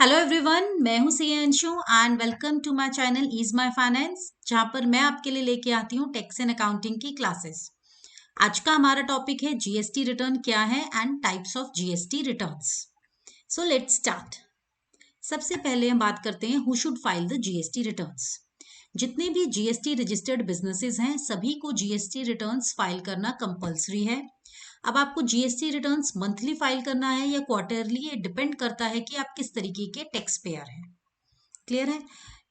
Hello everyone, मैं हूं C Anshu and welcome to my channel is my finance, जहां पर मैं आपके लिए लेके आती हूं टैक्स एंड अकाउंटिंग की क्लासेस। आज का हमारा टॉपिक है जीएसटी रिटर्न क्या है and types of GST returns. So let's start. सबसे पहले हम बात करते हैं who should file the GST returns. जितने भी जीएसटी रजिस्टर्ड बिजनेसेस हैं सभी को जीएसटी रिटर्न्स फाइल करना कंपलसरी है। अब आपको जीएसटी रिटर्न्स मंथली फाइल करना है या क्वार्टरली, ये डिपेंड करता है कि आप किस तरीके के टैक्स पेयर हैं। क्लियर है?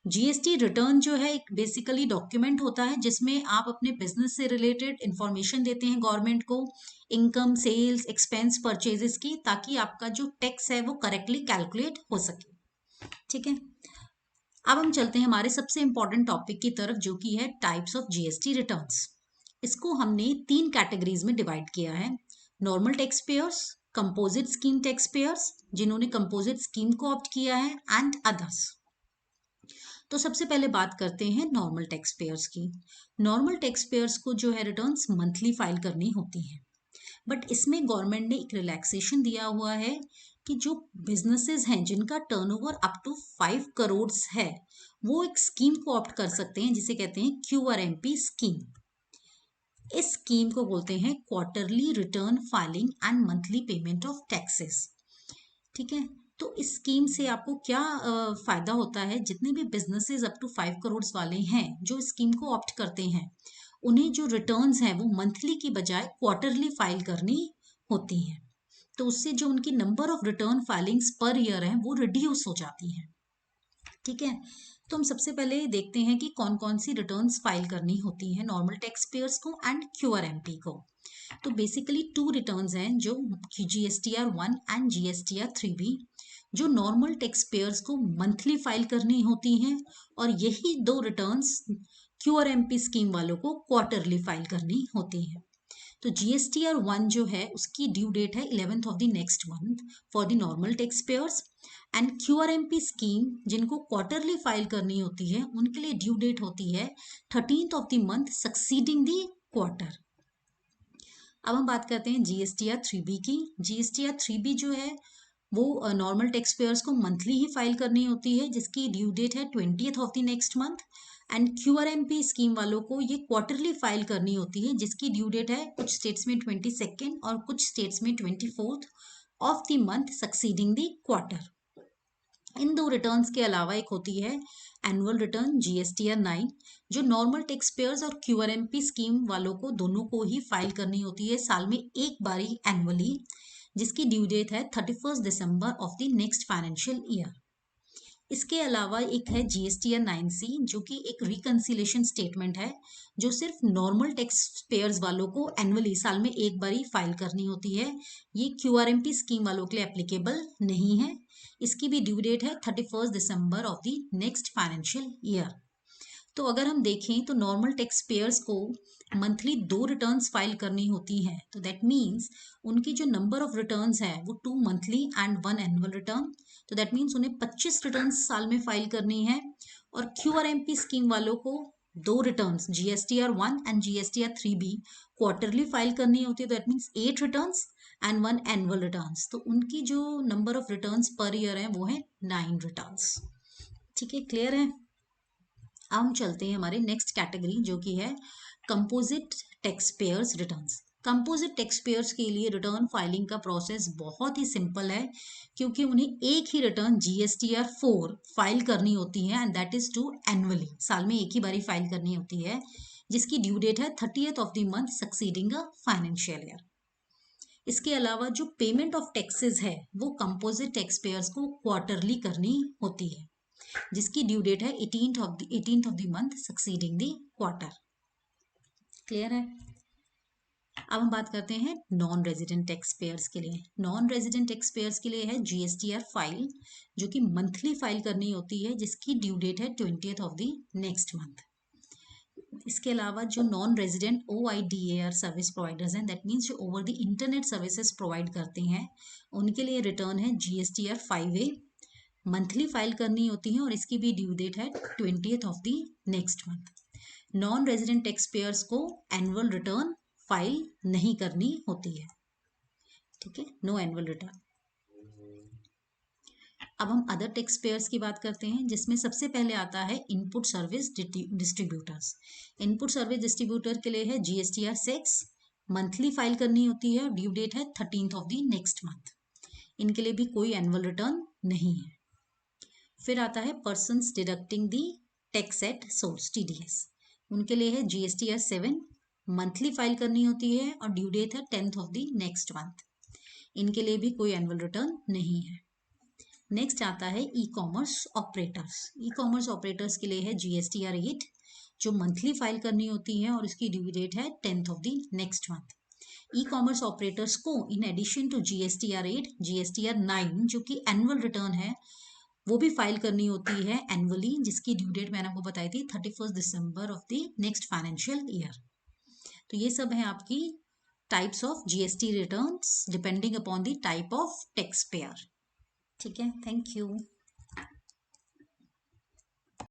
जीएसटी रिटर्न जो है एक बेसिकली डॉक्यूमेंट होता है जिसमें आप अपने बिजनेस से रिलेटेड इंफॉर्मेशन देते हैं गवर्नमेंट को, इनकम, सेल्स, एक्सपेंस, परचेजेस की, ताकि आपका जो टैक्स है वो करेक्टली कैलकुलेट हो सके। ठीक है, अब हम चलते हैं हमारे सबसे इंपॉर्टेंट टॉपिक की तरफ, जो कि है टाइप्स ऑफ जीएसटी रिटर्न्स। इसको हमने 3 कैटेगरीज में डिवाइड किया है। Normal tax pairs, composite scheme tax payers जिन्होंने कंपोजिट स्कीम को ऑप्ट किया है, एंड अदर्स। तो सबसे पहले बात करते हैं नॉर्मल टैक्स पेयर्स की। नॉर्मल टैक्स पेयर्स को जो है रिटर्न्स मंथली फाइल करनी होती हैं, बट इसमें गवर्नमेंट ने एक रिलैक्सेशन दिया हुआ है कि जो बिजनेसेस हैं जिनका टर्नओवर अप टू 5 करोड़ है, वो एक स्कीम को ऑप्ट कर सकते हैं जिसे कहते हैं क्यूआरएमपी स्कीम। इस स्कीम को बोलते हैं quarterly return filing and monthly payment of taxes. ठीक है, तो इस स्कीम से आपको क्या फायदा होता है? जितने भी बिजनेसेस अप टू 5 करोड़ वाले हैं जो स्कीम को ऑप्ट करते हैं, उन्हें जो रिटर्न्स हैं वो मंथली की बजाय क्वार्टरली फाइल करनी होती हैं। तो उससे जो उनकी number of return filings per year है वो रिड्यूस हो जाती है। ठीक है, तो हम सबसे पहले देखते हैं कि कौन कौन सी रिटर्न्स फाइल करनी होती है नॉर्मल टैक्स पेयर्स को एंड क्यूआरएमपी को। तो बेसिकली 2 रिटर्न्स हैं, जो जीएसटीआर 1 एंड जीएसटीआर 3B, जो नॉर्मल टैक्स पेयर्स को मंथली फाइल करनी होती हैं, और यही 2 रिटर्न्स क्यूआरएमपी स्कीम वालों को क्वार्टरली फाइल करनी होती हैं। तो जीएसटीआर 1 जो है उसकी ड्यू डेट है 11th of the next month for the normal tax pairs, and QRMP scheme जिनको क्वार्टरली फाइल करनी होती है उनके लिए ड्यू डेट होती है 13th of the month succeeding the quarter. अब हम बात करते हैं जीएसटीआर 3B की। जीएसटीआर 3B जो है वो नॉर्मल टैक्स पेयर्स को मंथली ही फाइल करनी होती है, जिसकी ड्यू डेट है 20th of the next month, and QRMP scheme वालों को ये क्वार्टरली फाइल करनी होती है, जिसकी ड्यू डेट है कुछ स्टेट्स में 22nd और कुछ स्टेट्स में 24th of the month succeeding the quarter. In 2 returns के अलावा एक होती है एनुअल रिटर्न जीएसटीआर 9, जो नॉर्मल टैक्स पेयर्स और क्यूआरएमपी स्कीम वालों को दोनों को ही फाइल करनी होती है साल में एक बारी एनुअली, जिसकी ड्यू डेट है 31 December of the next financial year. इसके अलावा एक है जीएसटीआर 9C, जो कि एक रिकंसिलेशन स्टेटमेंट है, जो सिर्फ नॉर्मल टैक्स पेयर्स वालों को एनुअली साल में एक बारी फाइल करनी होती है। ये क्यूआरएमपी स्कीम वालों के लिए एप्लीकेबल नहीं है। इसकी भी ड्यू डेट है 31 December of the next financial year. तो अगर हम देखें तो नॉर्मल टैक्स पेयर्स को मंथली 2 रिटर्न्स फाइल करनी होती हैं, तो दैट मीन्स उनकी जो नंबर ऑफ रिटर्न्स है वो 2 मंथली एंड 1 एनुअल रिटर्न, तो दैट मीन्स उन्हें 25 रिटर्न्स साल में फाइल करनी है। और क्यूआरएमपी स्कीम वालों को 2 returns GSTR 1 and GSTR 3B quarterly file करनी होती है, तो that means 8 returns and 1 annual returns. तो उनकी जो number of returns per year है वो है 9 रिटर्न्स। ठीक है, क्लियर है? अब हम चलते हैं हमारे नेक्स्ट कैटेगरी, जो कि है composite tax payers returns. Composite tax payers के लिए रिटर्न फाइलिंग का प्रोसेस बहुत ही सिंपल है, क्योंकि उन्हें एक ही रिटर्न जीएसटीआर 4 फाइल करनी होती है, and that is to annually, साल में एक ही बारी फाइल करनी होती है, जिसकी ड्यू डेट है 30th of the month succeeding a financial year. इसके अलावा जो पेमेंट ऑफ टैक्सेस है वो कंपोजिट टैक्स पेयर्स को क्वार्टरली करनी होती है, जिसकी ड्यू डेट है 18th of the month succeeding the quarter. Clear है? अब हम बात करते हैं नॉन रेजिडेंट टैक्स पेयर्स के लिए। नॉन रेजिडेंट टैक्स पेयर्स के लिए है जीएसटीआर 5, जो कि मंथली फाइल करनी होती है, जिसकी ड्यू डेट है 20th of the next month. इसके अलावा जो non resident OIDAR service providers हैं, दैट मीन्स जो over the internet services provide करते हैं, उनके लिए रिटर्न है जीएसटीआर 5A, मंथली फाइल करनी होती है, और इसकी भी ड्यू डेट है 20th of the next month. Non resident tax payers को एनुअल रिटर्न फाइल नहीं करनी होती है। ठीक है, नो एनुअल रिटर्न। अब हम अदर टैक्स पेयर्स की बात करते हैं, जिसमें सबसे पहले आता है input service distributors. Input service distributor के लिए है GSTR 6, मंथली फाइल करनी होती है और ड्यू डेट है 13th of the next month. इनके लिए भी कोई एनुअल रिटर्न नहीं है। फिर आता है persons deducting the tax at source TDS, उनके लिए है GSTR 7, मंथली फाइल करनी होती है और ड्यू डेट है 10th of the next month. इनके लिए भी कोई एनुअल रिटर्न नहीं है। नेक्स्ट आता है ई कॉमर्स ऑपरेटर्स। ई कॉमर्स ऑपरेटर्स के लिए है GSTR 8, जो मंथली फाइल करनी होती है और इसकी ड्यू डेट है 10th of the next month. E commerce operators को in addition to GSTR 8, GSTR 9 जो कि एनुअल रिटर्न है, वो भी फाइल करनी होती है एनुअली, जिसकी ड्यू डेट मैंने आपको बताई थी 31 December of the next financial year. तो ये सब है आपकी types of GST returns depending upon the type of tax payer. ठीक है, थैंक यू।